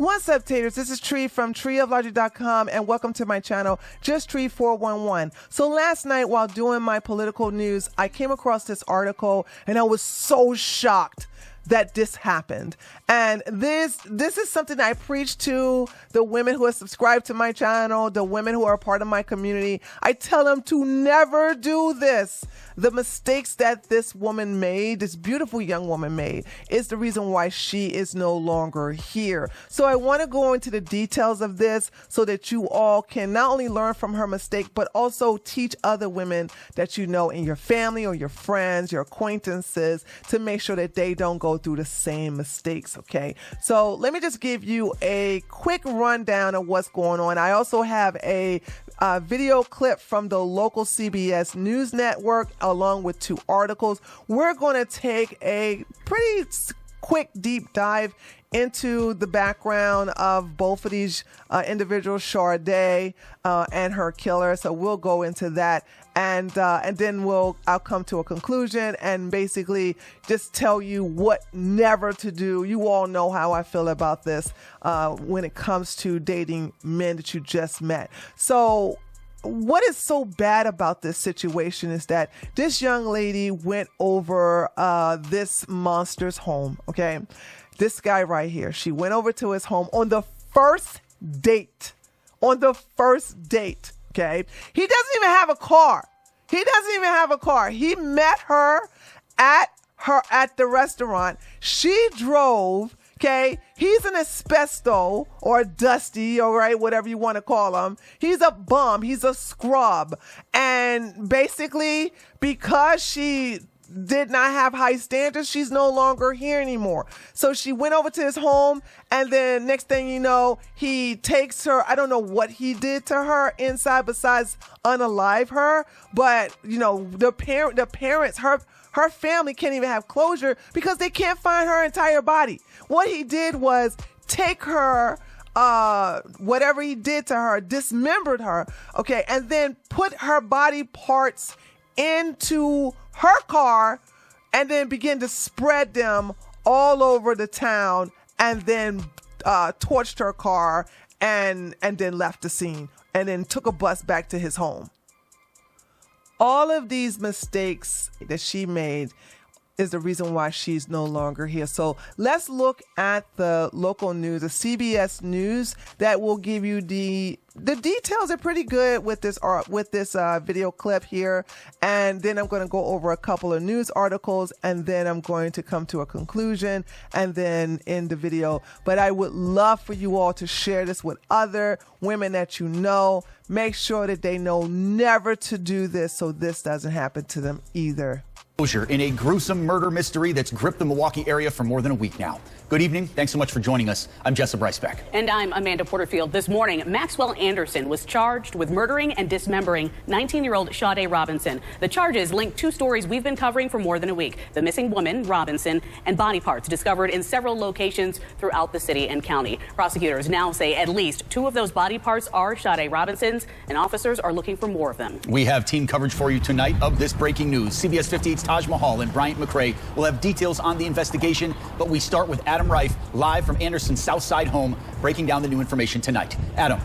What's up, taters? This is Tree from treeoflogic.com, and welcome to my channel, Just Tree 411. So last night, while doing my political news, I came across this article, and I was so shocked that this happened. And this is something I preach to the women who are subscribed to my channel, the women who are a part of my community. I tell them to never do this. The mistakes that this woman made, this beautiful young woman made, is the reason why she is no longer here. So I want to go into the details of this so that you all can not only learn from her mistake, but also teach other women that you know in your family or your friends, your acquaintances, to make sure that they don't go through the same mistakes. Okay, so let me just give you a quick rundown of what's going on. I also have a video clip from the local CBS News Network along with 2 articles. We're going to take a pretty quick deep dive into the background of both of these individuals, Sade and her killer. So we'll go into that, and then I'll come to a conclusion and basically just tell you what never to do. You all know how I feel about this when it comes to dating men that you just met. So what is so bad about this situation is that this young lady went over this monster's home, okay? This guy right here, she went over to his home on the first date. On the first date, okay? He doesn't even have a car. He met her at the restaurant. She drove. Okay, he's an asbesto or a dusty, all right, whatever you want to call him. He's a bum. He's a scrub. And basically, because she did not have high standards, she's no longer here anymore. So she went over to his home, and then next thing you know, he takes her. I don't know what he did to her inside besides unalive her, but you know, the parents, her family can't even have closure because they can't find her entire body. What he did was take her, whatever he did to her, dismembered her, okay, and then put her body parts into her car and then begin to spread them all over the town, and then torched her car and then left the scene and then took a bus back to his home. All of these mistakes that she made is the reason why she's no longer here. So let's look at the local news, the CBS News, that will give you the details are pretty good with this video clip here. And then I'm going to go over a couple of news articles, and then I'm going to come to a conclusion and then end the video. But I would love for you all to share this with other women that you know. Make sure that they know never to do this so this doesn't happen to them either. In a gruesome murder mystery that's gripped the Milwaukee area for more than a week now. Good evening. Thanks so much for joining us. I'm Jessa Brycebeck. And I'm Amanda Porterfield. This morning, Maxwell Anderson was charged with murdering and dismembering 19-year-old Sade Robinson. The charges link 2 stories we've been covering for more than a week: the missing woman, Robinson, and body parts discovered in several locations throughout the city and county. Prosecutors now say at least 2 of those body parts are Sade Robinson's, and officers are looking for more of them. We have team coverage for you tonight of this breaking news. CBS 58's Taj Mahal and Bryant McRae will have details on the investigation, but we start with Adam Reif, live from Anderson's South Side home, breaking down the new information tonight. Adam.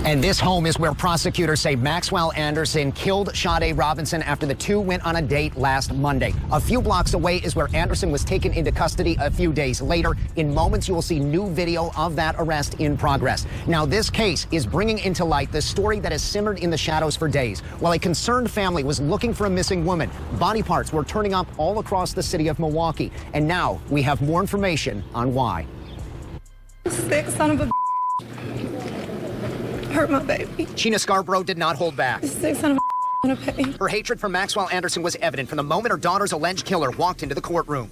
And this home is where prosecutors say Maxwell Anderson killed Sade Robinson after the 2 went on a date last Monday. A few blocks away is where Anderson was taken into custody a few days later. In moments, you will see new video of that arrest in progress. Now, this case is bringing into light the story that has simmered in the shadows for days. While a concerned family was looking for a missing woman, body parts were turning up all across the city of Milwaukee. And now we have more information on why. Sick son of a hurt my baby. Sheena Scarborough did not hold back. Sick son of a pay. Her hatred for Maxwell Anderson was evident from the moment her daughter's alleged killer walked into the courtroom.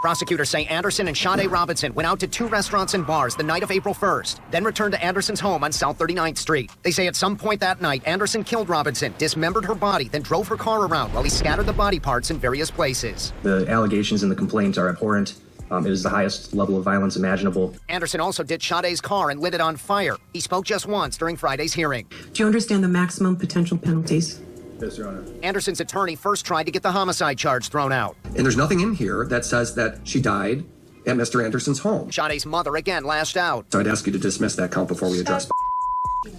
Prosecutors say Anderson and Sade Robinson went out to 2 restaurants and bars the night of April 1st, then returned to Anderson's home on South 39th Street. They say at some point that night, Anderson killed Robinson, dismembered her body, then drove her car around while he scattered the body parts in various places. The allegations in the complaint are abhorrent. It is the highest level of violence imaginable. Anderson also ditched Sade's car and lit it on fire. He spoke just once during Friday's hearing. Do you understand the maximum potential penalties? Yes, Your Honor. Anderson's attorney first tried to get the homicide charge thrown out. And there's nothing in here that says that she died at Mr. Anderson's home. Sade's mother again lashed out. So I'd ask you to dismiss that count before we address.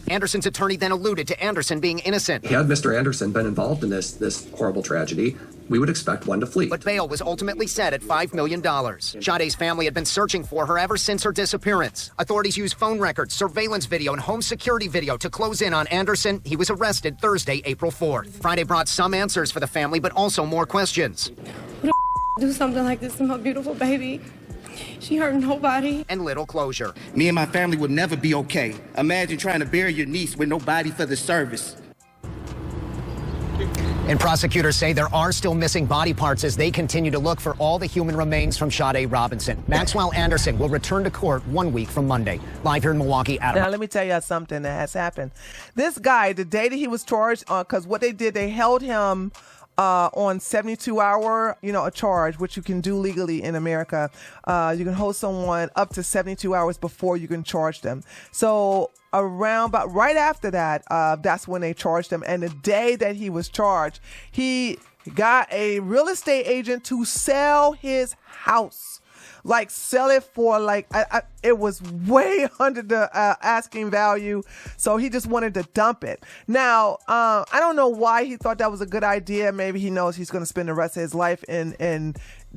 Anderson's attorney then alluded to Anderson being innocent. Had Mr. Anderson been involved in this horrible tragedy, we would expect one to flee. But bail was ultimately set at $5 million. Sade's family had been searching for her ever since her disappearance. Authorities used phone records, surveillance video, and home security video to close in on Anderson. He was arrested Thursday, April 4th. Friday brought some answers for the family, but also more questions. Who the do something like this to my beautiful baby? She hurt nobody. And little closure. Me and my family would never be okay. Imagine trying to bury your niece with nobody for the service. And prosecutors say there are still missing body parts as they continue to look for all the human remains from Sade Robinson. Maxwell Anderson will return to court 1 week from Monday. Live here in Milwaukee, Adam. Now, let me tell you something that has happened. This guy, the day that he was charged, because what they did, they held him on 72-hour, a charge, which you can do legally in America. You can hold someone up to 72 hours before you can charge them. So but right after that, that's when they charged him. And the day that he was charged, he got a real estate agent to sell his house. Like sell it for it was way under the asking value. So he just wanted to dump it. Now, I don't know why he thought that was a good idea. Maybe he knows he's going to spend the rest of his life in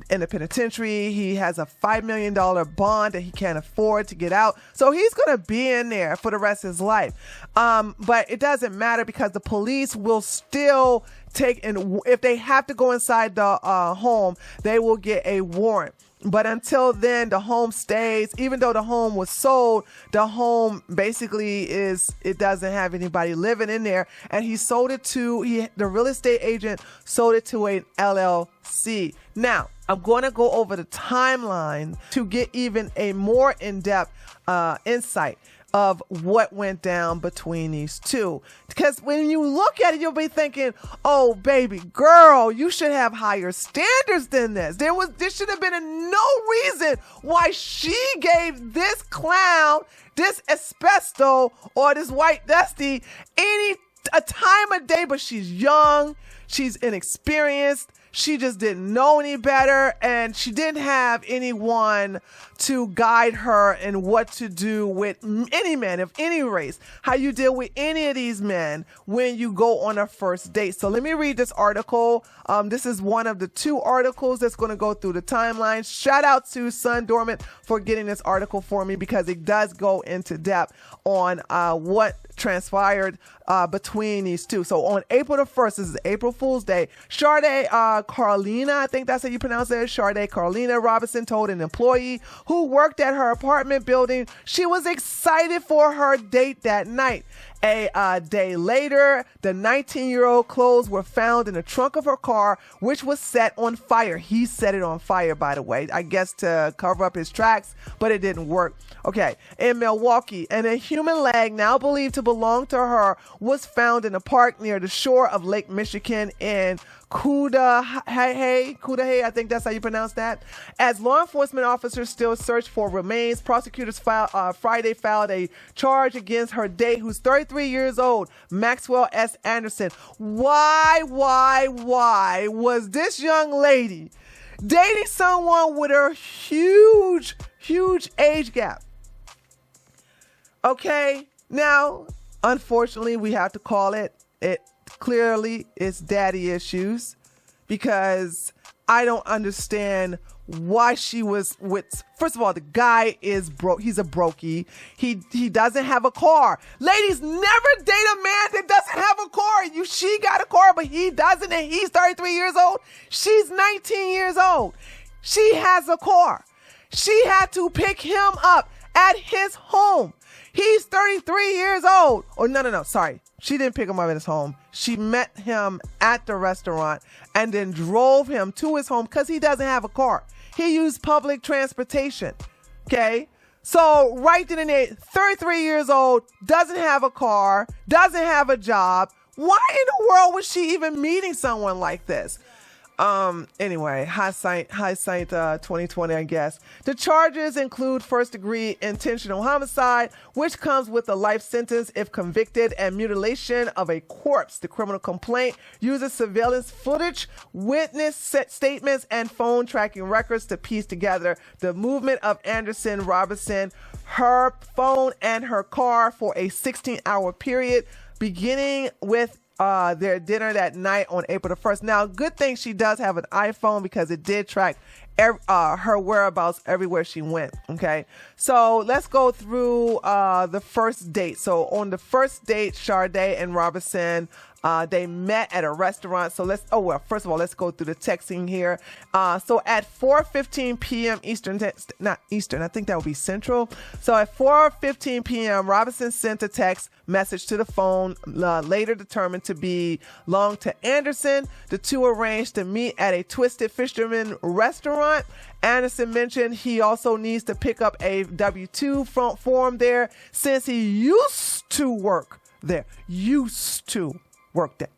the penitentiary. He has a $5 million bond that he can't afford to get out. So he's going to be in there for the rest of his life. But it doesn't matter because the police will still if they have to go inside the home, they will get a warrant. But until then, the home stays. Even though the home was sold, the home basically it doesn't have anybody living in there. And he sold it the real estate agent sold it to an LLC. Now, I'm going to go over the timeline to get even a more in-depth insight of what went down between these two. Because when you look at it, you'll be thinking, oh, baby girl, you should have higher standards than this. There should have been no reason why she gave this clown, this asbesto, or this white dusty a time of day, but she's young, she's inexperienced, she just didn't know any better, and she didn't have anyone to guide her in what to do with any man of any race, how you deal with any of these men when you go on a first date. So let me read this article. This is one of the two articles that's going to go through the timeline. Shout out to Sun Dormant for getting this article for me because it does go into depth on what transpired between these two. So on April the 1st, this is April Fool's Day, Sade Carleena, I think that's how you pronounce it, Sade Carleena Robinson told an employee who worked at her apartment building she was excited for her date that night. A day later, the 19-year-old clothes were found in the trunk of her car, which was set on fire. He set it on fire, by the way, I guess to cover up his tracks, but it didn't work. Okay, in Milwaukee, and a human leg now believed to belong to her was found in a park near the shore of Lake Michigan in Cudahy, I think that's how you pronounce that. As law enforcement officers still search for remains, prosecutors Friday filed a charge against her date, who's 33 years old, Maxwell S. Anderson. Why was this young lady dating someone with a huge age gap? Okay, now, unfortunately, we have to call it clearly it's daddy issues, because I don't understand why she was with. First of all, the guy is broke. He's a brokey. He doesn't have a car. Ladies, never date a man that doesn't have a car. She got a car, but he doesn't, and he's 33 years old. She's 19 years old. She has a car. She had to pick him up at his home. He's 33 years old. Oh, no, sorry. She didn't pick him up at his home. She met him at the restaurant and then drove him to his home because he doesn't have a car. He used public transportation. Okay? So right then and there, 33 years old, doesn't have a car, doesn't have a job. Why in the world was she even meeting someone like this? Anyway, hindsight 2020, I guess. The charges include first-degree intentional homicide, which comes with a life sentence if convicted, and mutilation of a corpse. The criminal complaint uses surveillance footage, witness statements, and phone tracking records to piece together the movement of Anderson Robinson, her phone, and her car for a 16-hour period, beginning with their dinner that night on April the 1st. Now, good thing she does have an iPhone because it did track her whereabouts everywhere she went. Okay, so let's go through the first date. So on the first date, Sade and Robinson, they met at a restaurant. So first of all, let's go through the texting here. So at 4:15 p.m. not Eastern, I think that would be Central. So at 4:15 p.m., Robinson sent a text message to the phone, later determined to belong to Anderson. The two arranged to meet at a Twisted Fisherman restaurant. Anderson mentioned he also needs to pick up a W-2 form there since he used to work there.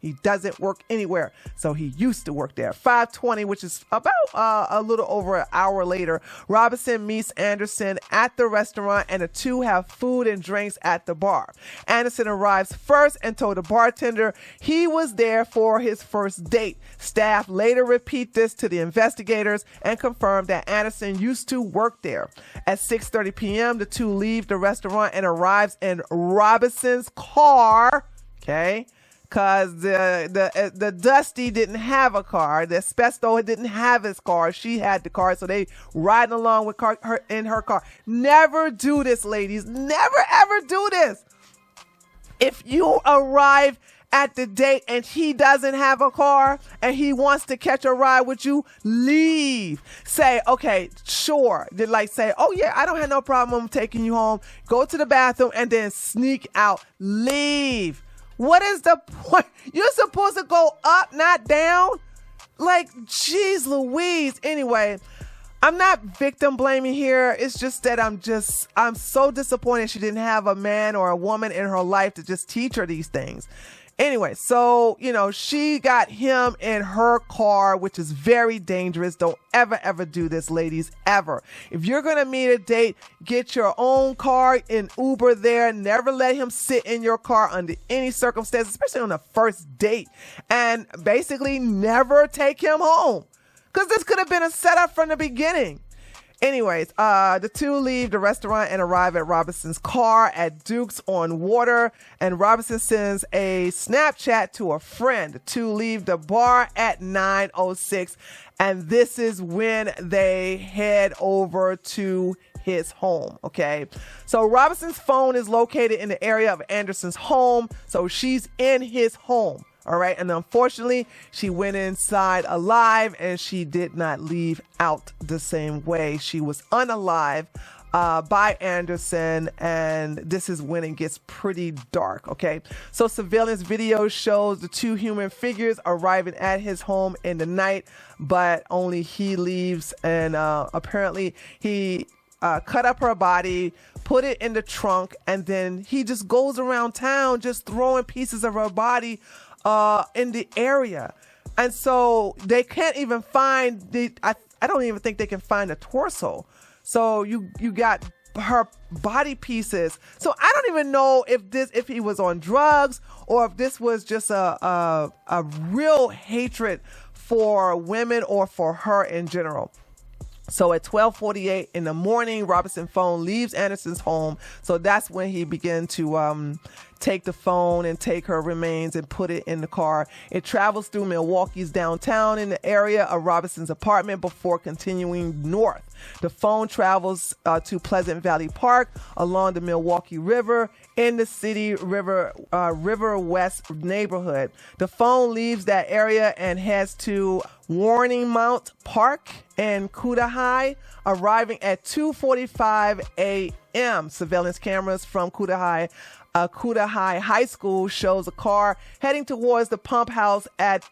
He doesn't work anywhere, so he used to work there. 5:20, which is about a little over an hour later, Robinson meets Anderson at the restaurant, and the two have food and drinks at the bar. Anderson arrives first and told the bartender he was there for his first date. Staff later repeat this to the investigators and confirm that Anderson used to work there. At 6:30 p.m., the two leave the restaurant and arrives in Robinson's car. Okay. Because the Dusty didn't have a car. The Asbesto didn't have his car. She had the car. So they riding along with her in her car. Never do this, ladies. Never, ever do this. If you arrive at the date and he doesn't have a car and he wants to catch a ride with you, leave. Say, okay, sure. Like say, oh yeah, I don't have no problem taking you home. Go to the bathroom and then sneak out. Leave. What is the point? You're supposed to go up, not down. Like, geez Louise. Anyway, I'm not victim blaming here. It's just that I'm so disappointed she didn't have a man or a woman in her life to just teach her these things. Anyway, so, she got him in her car, which is very dangerous. Don't ever do this, ladies, ever. If you're going to meet a date, get your own car in Uber there. Never let him sit in your car under any circumstances, especially on the first date. And basically never take him home, because this could have been a setup from the beginning. Anyways, the two leave the restaurant and arrive at Robinson's car at Duke's on Water, and Robinson sends a Snapchat to a friend. The two leave the bar at 9:06, and this is when they head over to his home. Okay, so Robinson's phone is located in the area of Anderson's home, so she's in his home. All right. And unfortunately, she went inside alive, and she did not leave out the same way. She was unalive by Anderson. And this is when it gets pretty dark. OK, so surveillance video shows the two human figures arriving at his home in the night, but only he leaves. And apparently he cut up her body, put it in the trunk, and then he just goes around town just throwing pieces of her body in the area. And so they can't even find I don't even think they can find a torso. So you got her body pieces. So I don't even know if he was on drugs or if this was just a real hatred for women or for her in general. So at 12:48 in the morning, Robinson's phone leaves Anderson's home. So that's when he began to take the phone and take her remains and put it in the car. It travels through Milwaukee's downtown in the area of Robinson's apartment before continuing north. The phone travels to Pleasant Valley Park along the Milwaukee River in the city River West neighborhood. The phone leaves that area and heads to Warning Mount Park in Cudahy, arriving at 2:45 a.m. Surveillance cameras from Cudahy Cuda High School shows a car heading towards the pump house at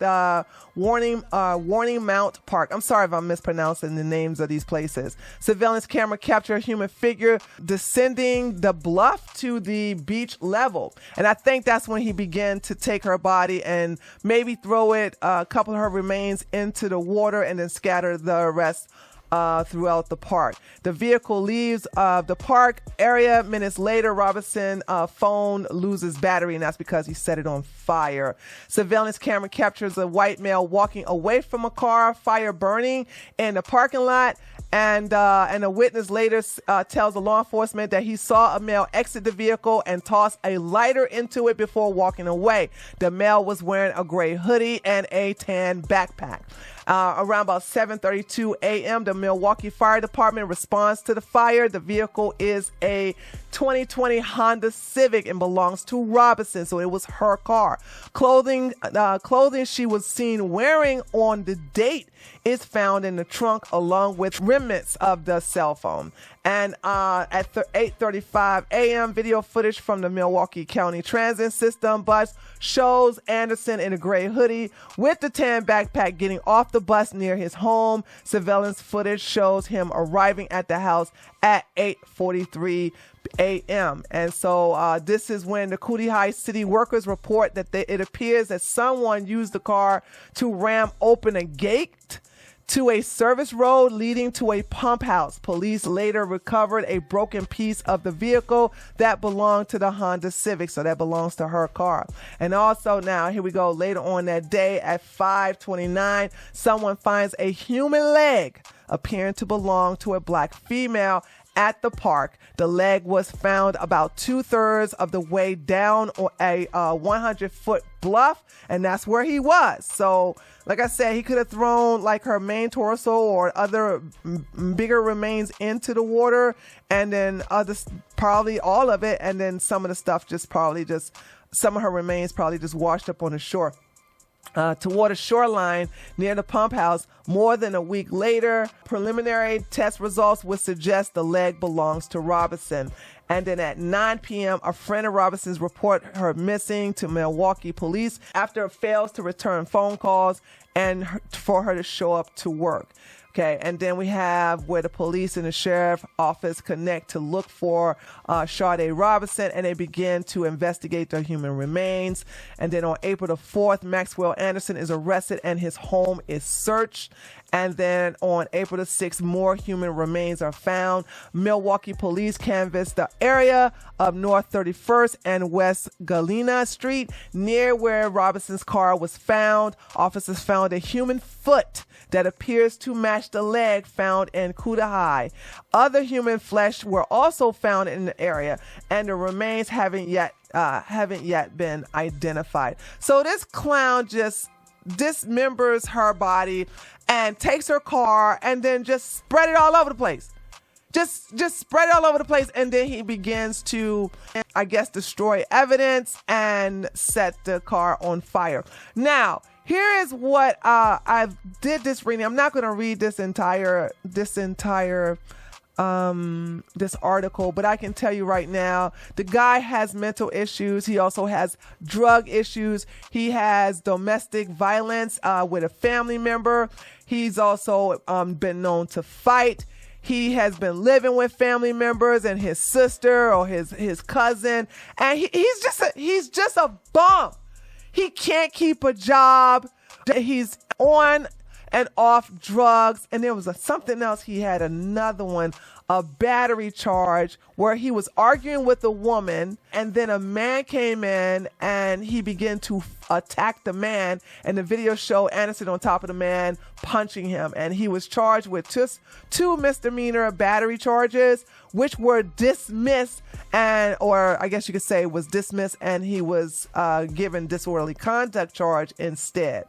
Warning Mount Park. I'm sorry if I'm mispronouncing the names of these places. Surveillance camera captured a human figure descending the bluff to the beach level. And I think that's when he began to take her body and maybe throw it, a couple of her remains into the water and then scatter the rest throughout the park. The vehicle leaves the park area. Minutes later, Robinson's phone loses battery, and that's because he set it on fire. Surveillance camera captures a white male walking away from a car, fire burning in the parking lot. And a witness later tells the law enforcement that he saw a male exit the vehicle and toss a lighter into it before walking away. The male was wearing a gray hoodie and a tan backpack. Around about 7:32 a.m., the Milwaukee Fire Department responds to the fire. The vehicle is a 2020 Honda Civic and belongs to Robinson, so it was her car. Clothing she was seen wearing on the date is found in the trunk along with remnants of the cell phone. And at 8:35 a.m., video footage from the Milwaukee County Transit System bus shows Anderson in a gray hoodie with the tan backpack getting off the bus near his home. Surveillance footage shows him arriving at the house at 8:43 a.m. And so this is when the Cuda High city workers report that it appears that someone used the car to ram open a gate to a service road leading to a pump house. Police later recovered a broken piece of the vehicle that belonged to the Honda Civic, so that belongs to her car. And also now, here we go, later on that day at 5:29, someone finds a human leg appearing to belong to a black female at the park. The leg was found about 2/3 of the way down a 100-foot bluff, and that's where he was. So, like I said, he could have thrown like her main torso or other bigger remains into the water, and then probably all of it, and then some of the stuff some of her remains probably just washed up on the shore. Toward a shoreline near the pump house. More than a week later, preliminary test results would suggest the leg belongs to Robinson. And then at 9 p.m., a friend of Robinson's report her missing to Milwaukee police after it fails to return phone calls and for her to show up to work. Okay, and then we have where the police and the sheriff office connect to look for Sade Robinson, and they begin to investigate the human remains. And then on April the 4th, Maxwell Anderson is arrested and his home is searched. And then on April the 6th, more human remains are found. Milwaukee police canvassed the area of North 31st and West Galena Street near where Robinson's car was found. Officers found a human foot that appears to match the leg found in Cuda High. Other human flesh were also found in the area, and the remains haven't yet been identified. So this clown just dismembers her body and takes her car and then just spread it all over the place. Just spread it all over the place, and then he begins to, I guess, destroy evidence and set the car on fire. Now, here is what I did this reading. I'm not going to read this entire this article, but I can tell you right now, the guy has mental issues. He also has drug issues. He has domestic violence with a family member. He's also been known to fight. He has been living with family members and his sister or his cousin, and he's just a bum. He can't keep a job. He's on and off drugs. And there was something else. He had another one, a battery charge, where he was arguing with a woman, and then a man came in and he began to attack the man. And the video showed Anderson on top of the man punching him. And he was charged with just 2 misdemeanor battery charges, which were dismissed, or I guess you could say was dismissed, and he was given disorderly conduct charge instead.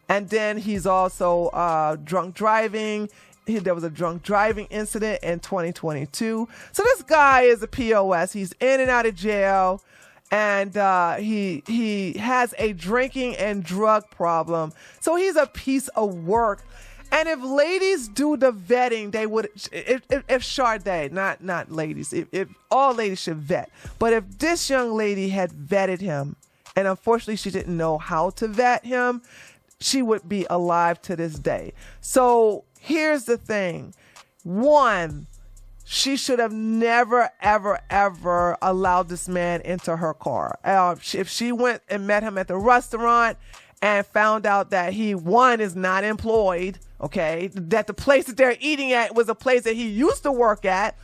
And then he's also drunk driving. There was a drunk driving incident in 2022. So this guy is a POS. He's in and out of jail, and he has a drinking and drug problem. So he's a piece of work. And if ladies do the vetting, they would, if Sade, not ladies, if all ladies should vet. But if this young lady had vetted him, and unfortunately she didn't know how to vet him, she would be alive to this day. So here's the thing. One, she should have never, ever, ever allowed this man into her car. If she went and met him at the restaurant and found out that he, one, is not employed, okay, that the place that they're eating at was a place that he used to work at,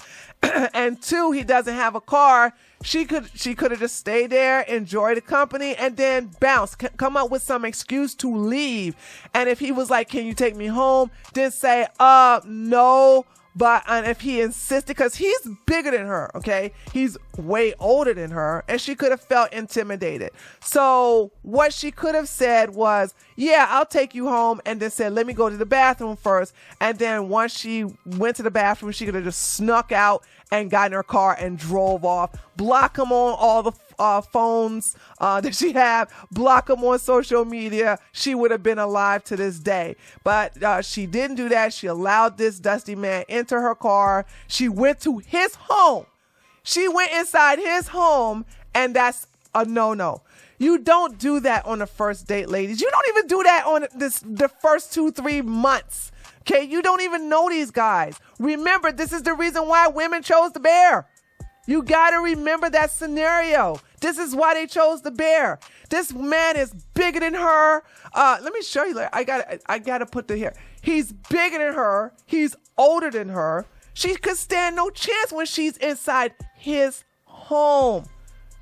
and two, he doesn't have a car, she could have just stayed there, enjoy the company, and then bounce, come up with some excuse to leave. And if he was like, can you take me home? Then say, no. But if he insisted, because he's bigger than her, okay? He's way older than her, and she could have felt intimidated. So what she could have said was, yeah, I'll take you home, and then said, let me go to the bathroom first. And then once she went to the bathroom, she could have just snuck out and got in her car and drove off. Block him on all the phones that she had, block him on social media. She would have been alive to this day. But she didn't do that. She allowed this dusty man into her car. She went to his home. She went inside his home, and that's a no-no. You don't do that on the first date, ladies. You don't even do that on the first 2-3 months. Okay, you don't even know these guys. Remember, this is the reason why women chose the bear. You got to remember that scenario. This is why they chose the bear. This man is bigger than her. Let me show you. I got to put the here. He's bigger than her. He's older than her. She could stand no chance when she's inside his home.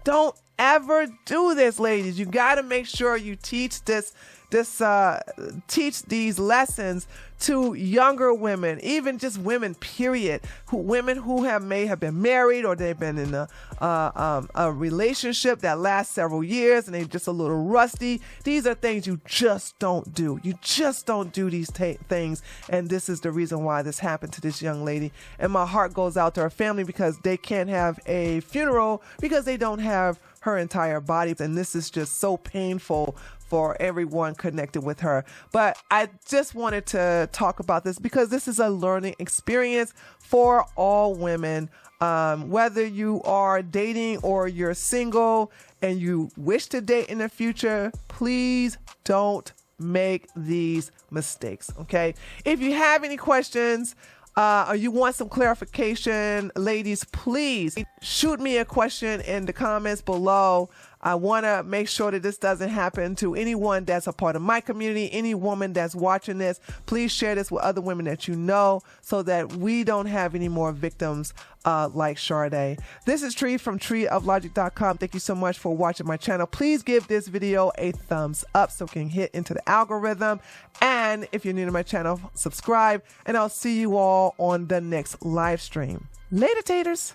Don't ever do this, ladies. You got to make sure you teach teach these lessons to younger women, even just women, period. Women who may have been married, or they've been in a relationship that lasts several years and they're just a little rusty. These are things you just don't do. You just don't do these things. And this is the reason why this happened to this young lady. And my heart goes out to her family, because they can't have a funeral because they don't have her entire body. And this is just so painful for everyone connected with her. But I just wanted to talk about this because this is a learning experience for all women. Whether you are dating or you're single and you wish to date in the future, please don't make these mistakes, okay? If you have any questions, or you want some clarification, ladies, please shoot me a question in the comments below. I want to make sure that this doesn't happen to anyone that's a part of my community, any woman that's watching this. Please share this with other women that you know so that we don't have any more victims like Sade. This is Tree from treeoflogic.com. Thank you so much for watching my channel. Please give this video a thumbs up so it can hit into the algorithm. And if you're new to my channel, subscribe, and I'll see you all on the next live stream. Later, taters.